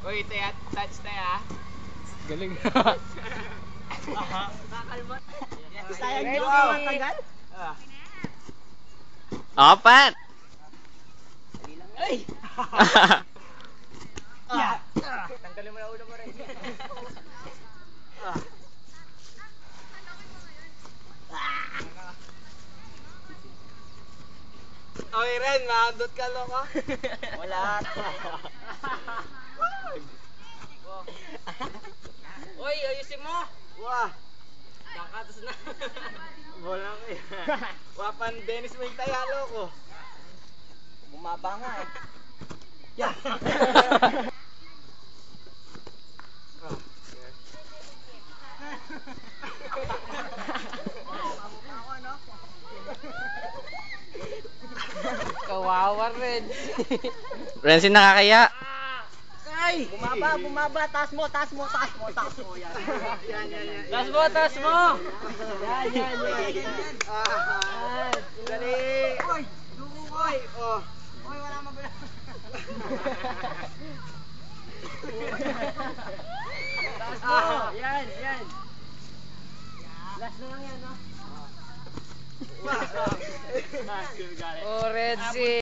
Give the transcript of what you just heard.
Uy, touch tayo ah. Galing. Kakalmat. Sayang dito matagal. Apat. Ay! Tanggalin mo na ulo mo rin. Okay Ren, maandot ka loko. Wala. Uy, ayusin mo. Wah! Dakatas na. Wala ko eh. Wapan Dennis mo yung tayalo ko. Bumaba nga eh. Yeah. Kawawa Ren. Rensin nakakaya. Ay! Bumaba. Taas mo. Yan. Tas mo, tas mo. Yan. Dali. Oy! Oy! Oh. Oy, wala mabala. Taas mo. Yan. Last na lang yan, no? Oh, Red Sea.